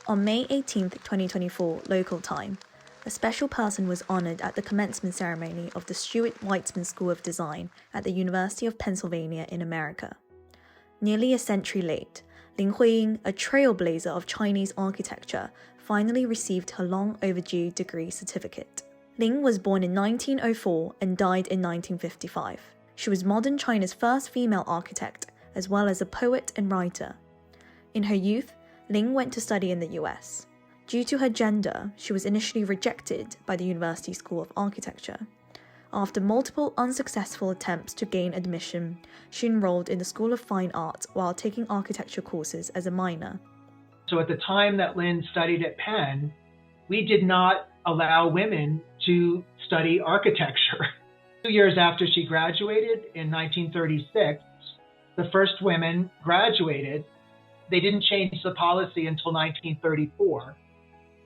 On May 18, 2024, local time, a special person was honoured at the commencement ceremony of the Stuart Weitzman School of Design at the University of Pennsylvania in America. Nearly a century late, Lin Huiyin, a trailblazer of Chinese architecture, finally received her long overdue degree certificate. Lin was born in 1904 and died in 1955. She was modern China's first female architect, as well as a poet and writer. In her youth, Lin went to study in the US. Due to her gender, she was initially rejected by the University School of Architecture. After multiple unsuccessful attempts to gain admission, she enrolled in the School of Fine Arts while taking architecture courses as a minor. So at the time that Lin studied at Penn, we did not allow women to study architecture. 2 years after she graduated in 1936, the first women graduated. They didn't change the policy until 1934.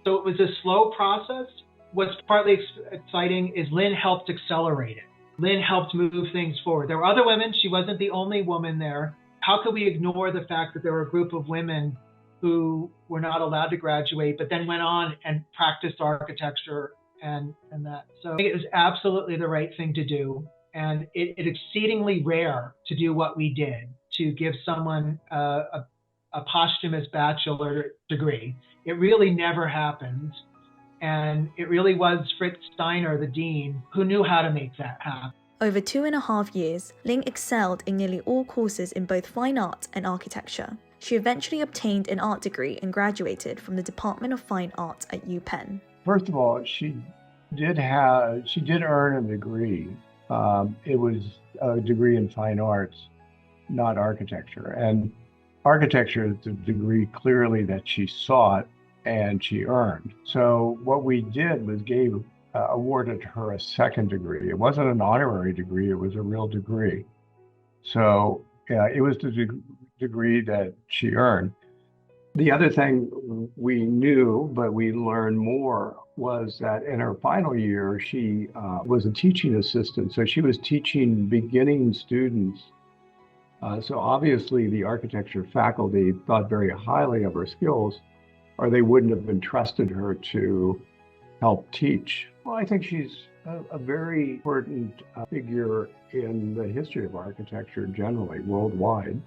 So it was a slow process. What's partly exciting is Lin helped accelerate it. Lin helped move things forward. There were other women. She wasn't the only woman there. How could we ignore the fact that there were a group of women who were not allowed to graduate, but then went on and practiced architecture and that. So it was absolutely the right thing to do. And it's exceedingly rare to do what we did, to give someone a posthumous bachelor degree. It really never happens. And it really was Fritz Steiner, the dean, who knew how to make that happen. Over 2.5 years, Lin excelled in nearly all courses in both fine art and architecture. She eventually obtained an art degree and graduated from the Department of Fine Arts at UPenn. First of all, she did earn a degree. It was a degree in fine arts, not architecture. And architecture is the degree clearly that she sought and she earned. So what we did was awarded her a second degree. It wasn't an honorary degree, it was a real degree. So it was the degree that she earned. The other thing we knew, but we learned more, was that in her final year, she was a teaching assistant. So she was teaching beginning students. So obviously the architecture faculty thought very highly of her skills, or they wouldn't have entrusted her to help teach. Well, I think she's a very important figure in the history of architecture generally, worldwide.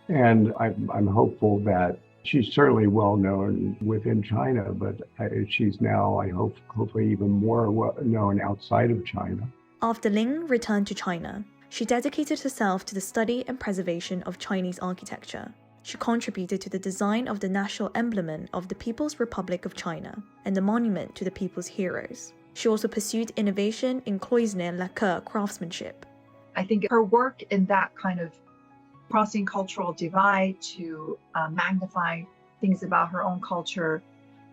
And I'm hopeful that she's certainly well known within China, but she's now, I hope, hopefully even more well known outside of China. After Lin returned to China, she dedicated herself to the study and preservation of Chinese architecture. She contributed to the design of the national emblem of the People's Republic of China and the monument to the people's heroes. She also pursued innovation in cloisonné lacquer craftsmanship. I think her work in that kind of crossing cultural divide to magnify things about her own culture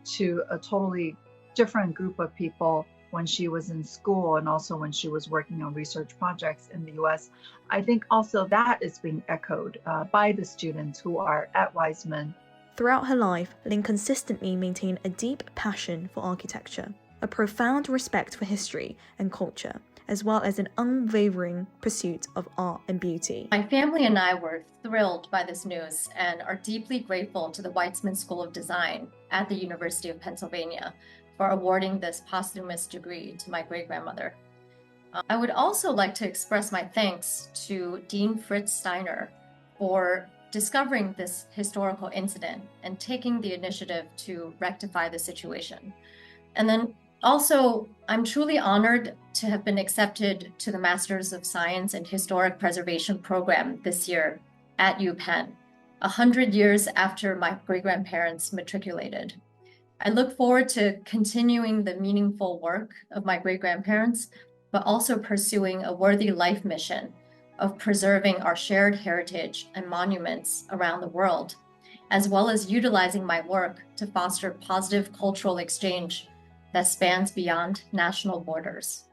to a totally different group of people when she was in school and also when she was working on research projects in the US. I think also that is being echoed by the students who are at Weitzman. Throughout her life, Lin consistently maintained a deep passion for architecture, a profound respect for history and culture, as well as an unwavering pursuit of art and beauty. My family and I were thrilled by this news and are deeply grateful to the Weitzman School of Design at the University of Pennsylvania for awarding this posthumous degree to my great-grandmother. I would also like to express my thanks to Dean Fritz Steiner for discovering this historical incident and taking the initiative to rectify the situation. And then also, I'm truly honored to have been accepted to the Masters of Science in Historic Preservation program this year at UPenn, 100 years after my great-grandparents matriculated. I look forward to continuing the meaningful work of my great-grandparents, but also pursuing a worthy life mission of preserving our shared heritage and monuments around the world, as well as utilizing my work to foster positive cultural exchange that spans beyond national borders.